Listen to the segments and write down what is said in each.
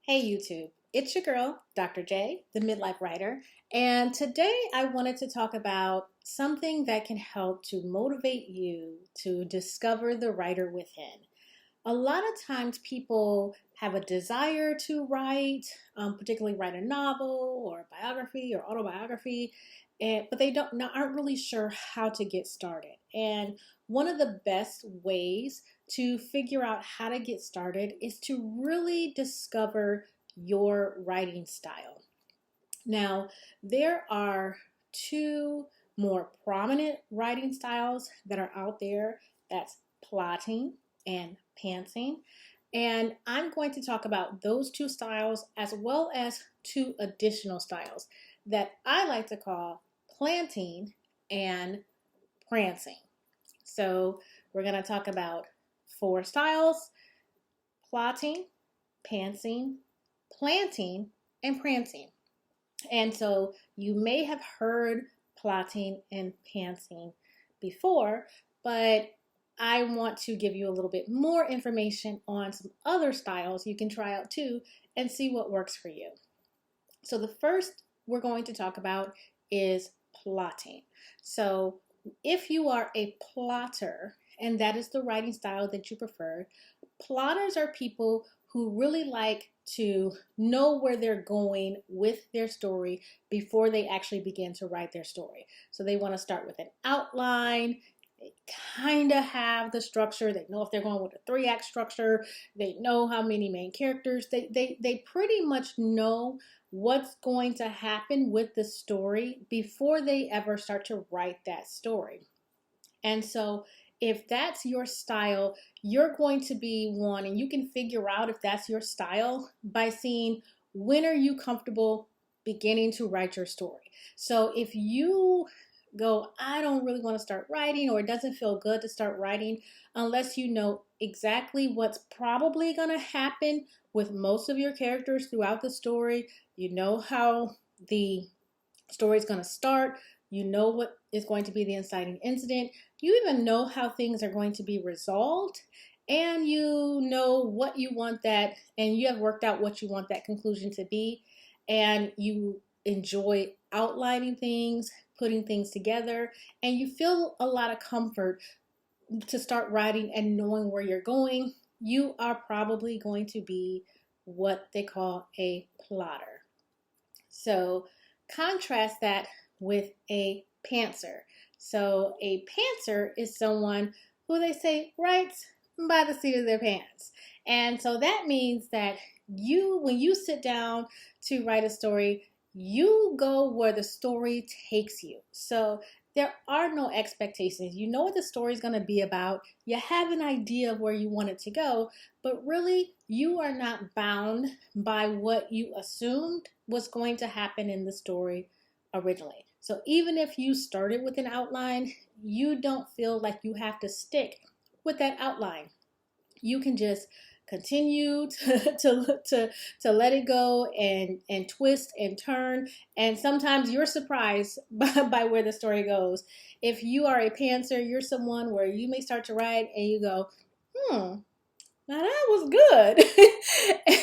Hey YouTube, it's your girl, Dr. J, the Midlife Writer, and today I wanted to talk about something that can help to motivate you to discover the writer within. A lot of times people have a desire to write, particularly write a novel or a biography or autobiography, but they aren't really sure how to get started. And one of the best ways to figure out how to get started is to really discover your writing style. Now, there are two more prominent writing styles that are out there. That's plotting and pantsing. And I'm going to talk about those two styles as well as two additional styles that I like to call planting and prancing. So we're going to talk about four styles: plotting, pantsing, planting, and prancing. And so you may have heard plotting and pantsing before, but I want to give you a little bit more information on some other styles you can try out too and see what works for you. So the first we're going to talk about is plotting. So if you are a plotter and that is the writing style that you prefer, plotters are people who really like to know where they're going with their story before they actually begin to write their story. So they want to start with an outline. They kind of have the structure. They know if they're going with a 3-act structure. They know how many main characters. They pretty much know what's going to happen with the story before they ever start to write that story. And so if that's your style, you're going to be one, and you can figure out if that's your style by seeing when are you comfortable beginning to write your story. So if you go, I don't really want to start writing, or it doesn't feel good to start writing unless you know exactly what's probably going to happen with most of your characters throughout the story, you know how the story is going to start, you know what is going to be the inciting incident, you even know how things are going to be resolved, and you know what you want that, and you have worked out what you want that conclusion to be, and you enjoy outlining things, putting things together, and you feel a lot of comfort to start writing and knowing where you're going, you are probably going to be what they call a plotter. So contrast that with a pantser. So a pantser is someone who they say writes by the seat of their pants. And so that means that when you sit down to write a story, you go where the story takes you. So there are no expectations. You know what the story is going to be about. You have an idea of where you want it to go, but really you are not bound by what you assumed was going to happen in the story originally. So even if you started with an outline, you don't feel like you have to stick with that outline. You can just continue to let it go and twist and turn, and sometimes you're surprised by where the story goes. If you are a pantser, you're someone where you may start to write and you go, now that was good.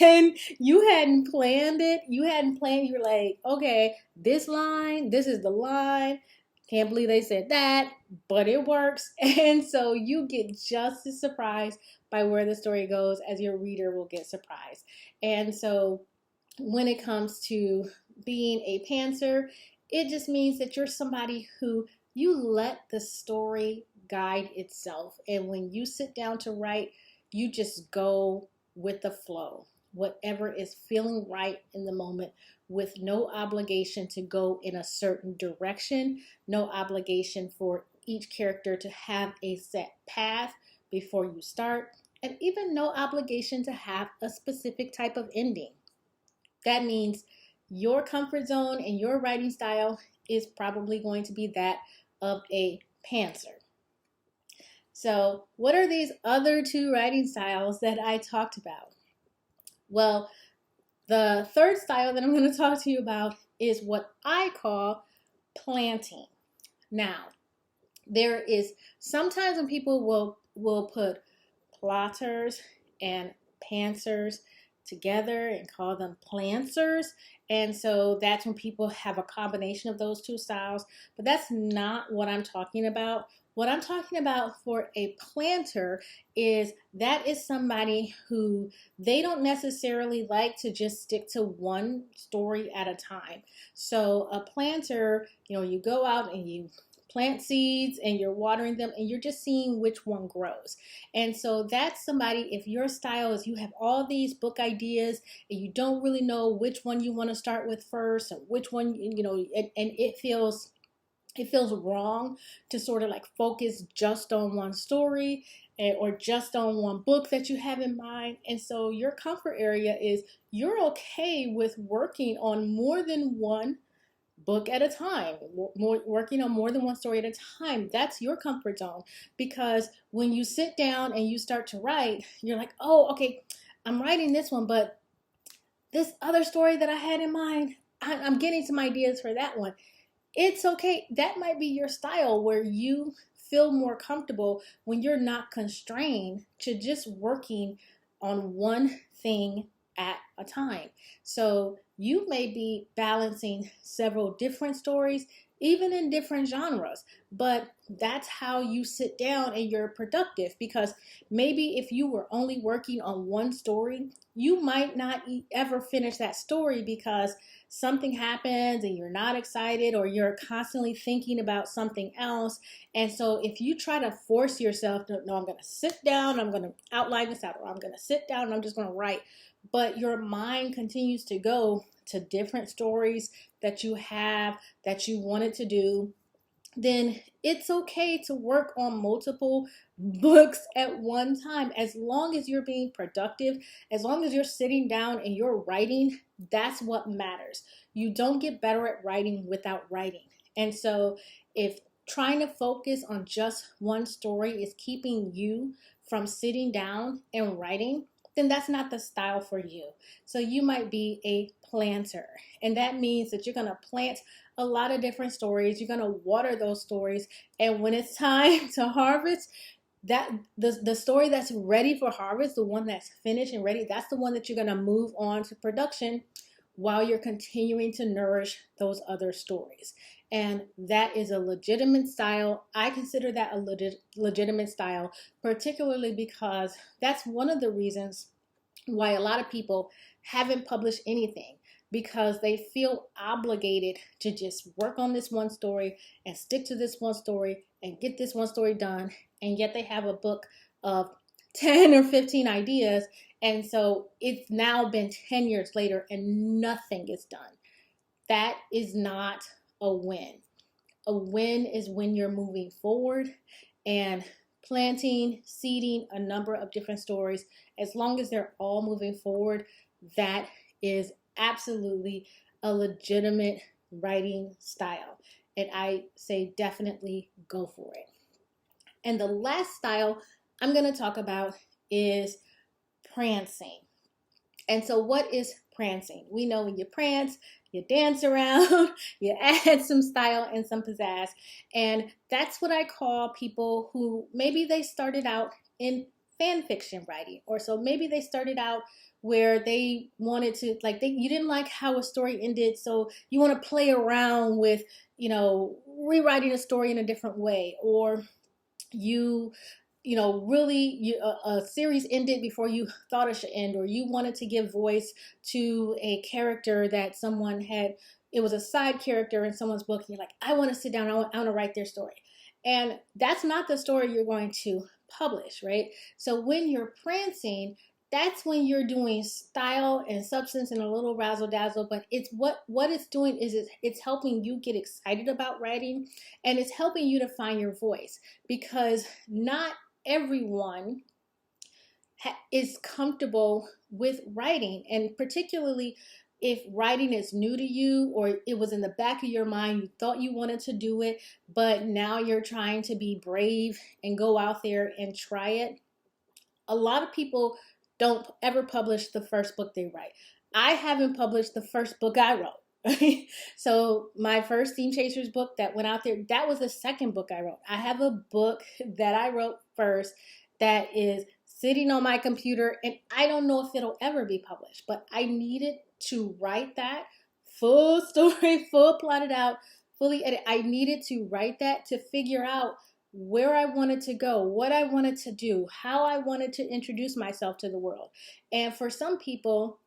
And you hadn't planned it. You were like, okay, this is the line. Can't believe they said that, but it works. And so you get just as surprised by where the story goes as your reader will get surprised. And so when it comes to being a pantser, it just means that you're somebody who you let the story guide itself. And when you sit down to write, you just go with the flow, whatever is feeling right in the moment, with no obligation to go in a certain direction, no obligation for each character to have a set path before you start, and even no obligation to have a specific type of ending. That means your comfort zone and your writing style is probably going to be that of a pantser. So what are these other two writing styles that I talked about? Well, the third style that I'm going to talk to you about is what I call planting. Now, there is sometimes when people will put plotters and pantsers together and call them planters. And so that's when people have a combination of those two styles. But that's not what I'm talking about. What I'm talking about for a planter is that is somebody who they don't necessarily like to just stick to one story at a time. So a planter, you go out and you plant seeds and you're watering them and you're just seeing which one grows. And so that's somebody, if your style is you have all these book ideas and you don't really know which one you want to start with first and which one, and it feels wrong to sort of like focus just on one story or just on one book that you have in mind. And so your comfort area is you're okay with working on more than one book at a time, working on more than one story at a time. That's your comfort zone, because when you sit down and you start to write, you're like, oh, okay, I'm writing this one, but this other story that I had in mind, I'm getting some ideas for that one. It's okay. That might be your style where you feel more comfortable when you're not constrained to just working on one thing at a time. So you may be balancing several different stories, even in different genres, but that's how you sit down and you're productive, because maybe if you were only working on one story, you might not ever finish that story because something happens and you're not excited, or you're constantly thinking about something else. And so if you try to force yourself to, no, I'm going to sit down, I'm going to outline this out, or I'm going to sit down and I'm just going to write, but your mind continues to go to different stories that you have that you wanted to do, then it's okay to work on multiple books at one time. As long as you're being productive, as long as you're sitting down and you're writing, that's what matters. You don't get better at writing without writing. And so if trying to focus on just one story is keeping you from sitting down and writing, then that's not the style for you. So you might be a planter, and that means that you're going to plant a lot of different stories. You're going to water those stories, and when it's time to harvest, that the story that's ready for harvest, the one that's finished and ready, that's the one that you're going to move on to production while you're continuing to nourish those other stories. And that is a legitimate style. I consider that a legitimate style, particularly because that's one of the reasons why a lot of people haven't published anything, because they feel obligated to just work on this one story and stick to this one story and get this one story done. And yet they have a book of 10 or 15 ideas. And so it's now been 10 years later and nothing is done. That is not a win. A win is when you're moving forward and planting, seeding a number of different stories. As long as they're all moving forward, that is absolutely a legitimate writing style. And I say definitely go for it. And the last style I'm going to talk about is prancing. And so what is prancing? We know when you prance, you dance around, you add some style and some pizzazz. And that's what I call people who maybe they started out in fan fiction writing, or so maybe they started out where they wanted to, like, you didn't like how a story ended, so you want to play around with, rewriting a story in a different way, or a series ended before you thought it should end, or you wanted to give voice to a character that someone had, it was a side character in someone's book, and you're like, I want to sit down, I want to write their story. And that's not the story you're going to publish, right? So when you're prancing, that's when you're doing style and substance and a little razzle dazzle, but it's what it's doing is it's helping you get excited about writing, and it's helping you to find your voice, because not everyone is comfortable with writing, and particularly if writing is new to you, or it was in the back of your mind, you thought you wanted to do it, but now you're trying to be brave and go out there and try it. A lot of people don't ever publish the first book they write. I haven't published the first book I wrote. So my first Steam Chasers book that went out there, that was the second book I wrote. I have a book that I wrote first that is sitting on my computer, and I don't know if it'll ever be published, but I needed to write that full story, full plotted out, fully edited. I needed to write that to figure out where I wanted to go, what I wanted to do, how I wanted to introduce myself to the world. And for some people,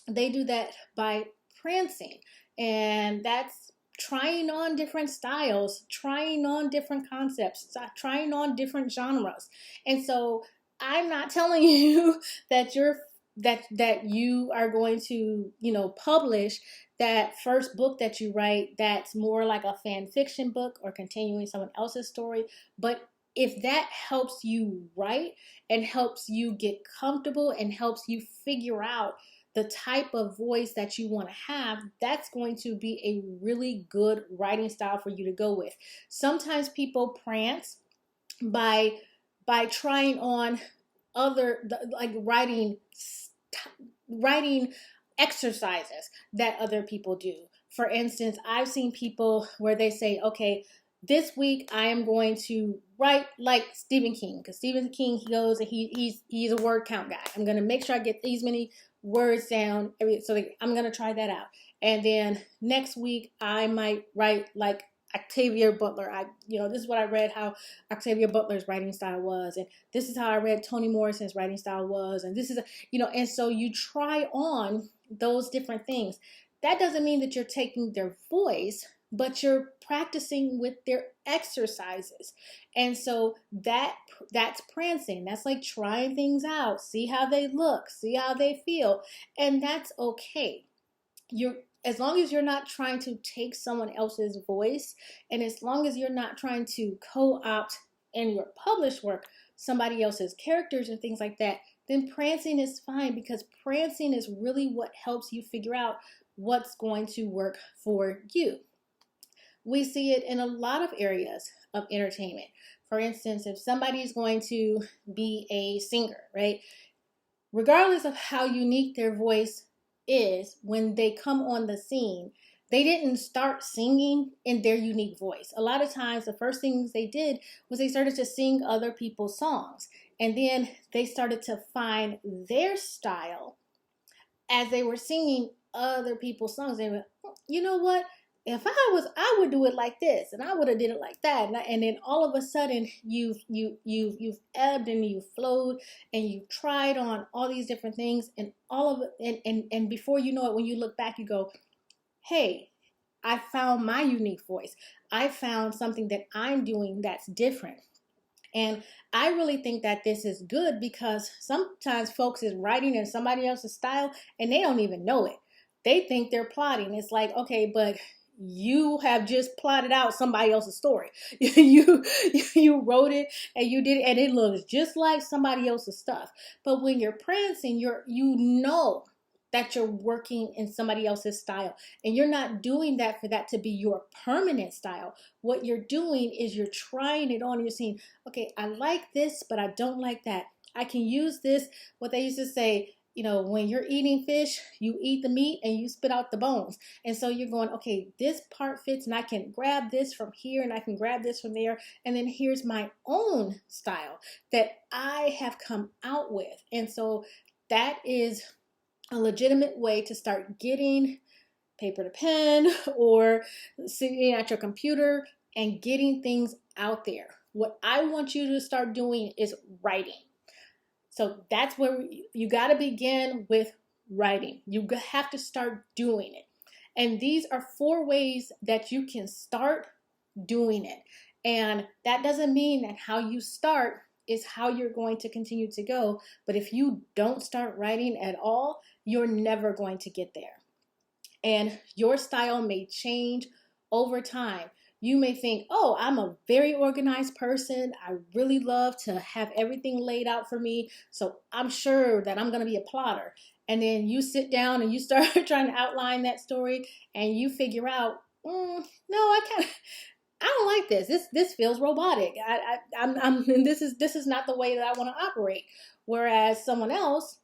they do that by prancing. And that's trying on different styles, trying on different concepts, trying on different genres. And so I'm not telling you that you are going to, publish that first book that you write that's more like a fan fiction book or continuing someone else's story. But if that helps you write and helps you get comfortable and helps you figure out the type of voice that you want to have, that's going to be a really good writing style for you to go with. Sometimes people prance by trying on like writing exercises that other people do. For instance, I've seen people where they say, okay, this week I am going to write like Stephen King, because Stephen King, he goes and he's a word count guy. I'm going to make sure I get these many words down. So I'm going to try that out. And then next week I might write like Octavia Butler. This is what I read how Octavia Butler's writing style was, and this is how I read Toni Morrison's writing style was, and this is and so you try on those different things. That doesn't mean that you're taking their voice, but you're practicing with their exercises. And so that's prancing. That's like trying things out, see how they look, see how they feel, and that's okay. As long as you're not trying to take someone else's voice, and as long as you're not trying to co-opt in your published work somebody else's characters and things like that, then prancing is fine, because prancing is really what helps you figure out what's going to work for you. We see it in a lot of areas of entertainment. For instance, if somebody's going to be a singer, right? Regardless of how unique their voice is, when they come on the scene, they didn't start singing in their unique voice. A lot of times, the first things they did was they started to sing other people's songs. And then they started to find their style as they were singing other people's songs. They went, you know what? If I would do it like this, and I would have did it like that, and then all of a sudden you've ebbed and you've flowed, and you've tried on all these different things, and all of it, and before you know it, when you look back, you go, hey, I found my unique voice. I found something that I'm doing that's different. And I really think that this is good, because sometimes folks is writing in somebody else's style and they don't even know it. They think they're plotting. It's like, okay, but you have just plotted out somebody else's story. you wrote it and you did it, and it looks just like somebody else's stuff. But when you're prancing, you know that you're working in somebody else's style, and you're not doing that for that to be your permanent style. What you're doing is you're trying it on, and you're saying, okay, I like this, but I don't like that. I can use this, what they used to say, when you're eating fish, you eat the meat and you spit out the bones. And so you're going, okay, this part fits, and I can grab this from here and I can grab this from there. And then here's my own style that I have come out with. And so that is a legitimate way to start getting paper to pen or sitting at your computer and getting things out there. What I want you to start doing is writing. So that's where you got to begin with writing. You have to start doing it. And these are 4 ways that you can start doing it. And that doesn't mean that how you start is how you're going to continue to go. But if you don't start writing at all, you're never going to get there. And your style may change over time. You may think, oh, I'm a very organized person. I really love to have everything laid out for me. So I'm sure that I'm going to be a plotter. And then you sit down and you start trying to outline that story, and you figure out, no, I don't like this. This feels robotic. This is not the way that I want to operate. Whereas someone else,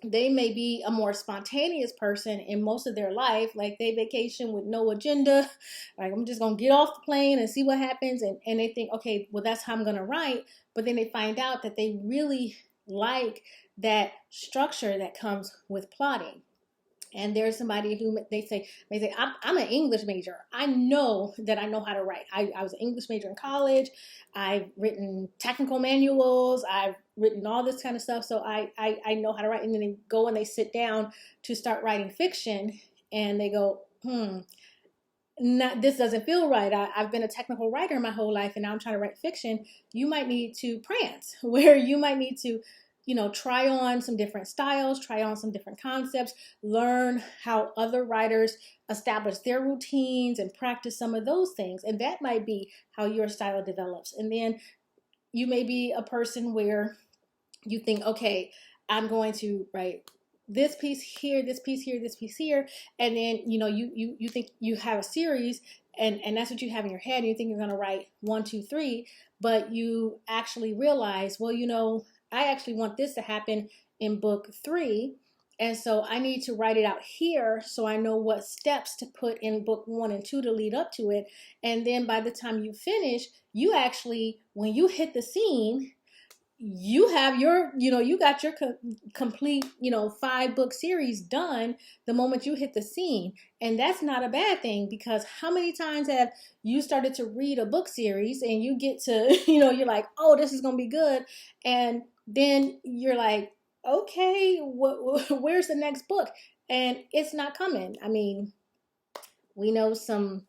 they may be a more spontaneous person in most of their life, like they vacation with no agenda. Like, I'm just going to get off the plane and see what happens. And they think, okay, well, that's how I'm going to write. But then they find out that they really like that structure that comes with plotting. And there's somebody who may say, I'm an English major. I know that I know how to write. I was an English major in college. I've written technical manuals. I've written all this kind of stuff. So I know how to write. And then they go and they sit down to start writing fiction, and they go, this doesn't feel right. I've been a technical writer my whole life, and now I'm trying to write fiction. You might need to prance, where you might need to, try on some different styles, try on some different concepts, learn how other writers establish their routines and practice some of those things. And that might be how your style develops. And then you may be a person where you think, okay, I'm going to write this piece here, this piece here, this piece here, and then you think you have a series, and that's what you have in your head, and you think you're going to write 1, 2, 3, but you actually realize, well, I actually want this to happen in book 3, and so I need to write it out here so I know what steps to put in book 1 and 2 to lead up to it. And then by the time you finish, you actually, when you hit the scene, you have you got your complete 5-book series done the moment you hit the scene. And that's not a bad thing, because how many times have you started to read a book series and you get to you're like, oh, this is gonna be good, and then you're like, okay, where's the next book? And it's not coming. I mean, we know some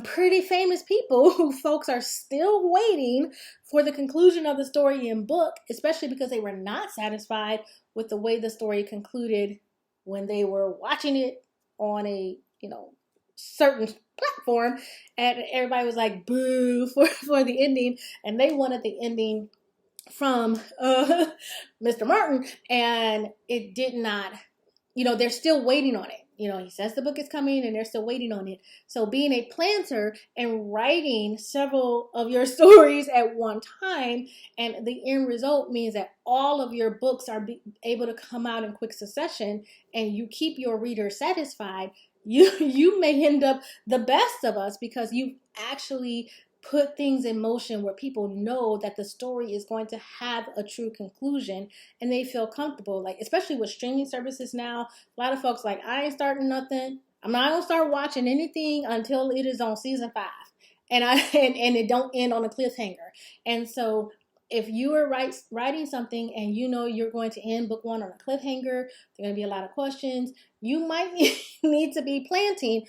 pretty famous people who folks are still waiting for the conclusion of the story in book, especially because they were not satisfied with the way the story concluded when they were watching it on a, certain platform, and everybody was like, boo for the ending, and they wanted the ending from Mr. Martin, and it did not, they're still waiting on it. He says the book is coming and they're still waiting on it. So being a planter and writing several of your stories at one time, and the end result means that all of your books are able to come out in quick succession, and you keep your reader satisfied, you may end up the best of us, because you actually put things in motion where people know that the story is going to have a true conclusion, and they feel comfortable. Like, especially with streaming services now, a lot of folks like, I ain't starting nothing. I'm not gonna start watching anything until it is on season 5, and and it don't end on a cliffhanger. And so if you are writing something and you're going to end book 1 on a cliffhanger, there are going to be a lot of questions. You might need to be planting,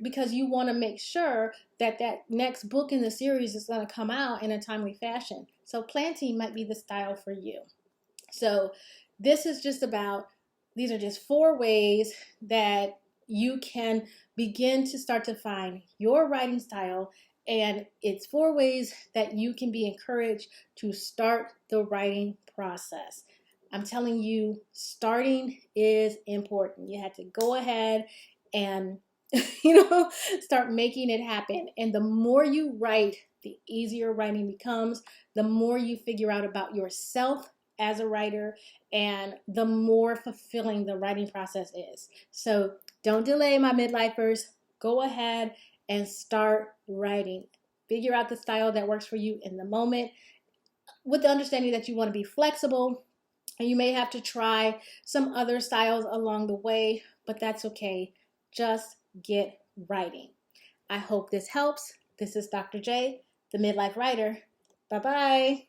because you want to make sure that next book in the series is going to come out in a timely fashion. So planting might be the style for you. So these are just 4 ways that you can begin to start to find your writing style. And it's 4 ways that you can be encouraged to start the writing process. I'm telling you, starting is important. You have to go ahead and, start making it happen. And the more you write, the easier writing becomes, the more you figure out about yourself as a writer, and the more fulfilling the writing process is. So don't delay, my midlifers. Go ahead and start writing. Figure out the style that works for you in the moment, with the understanding that you want to be flexible, and you may have to try some other styles along the way, but that's okay. Just get writing. I hope this helps. This is Dr. J, the Midlife Writer. Bye-bye.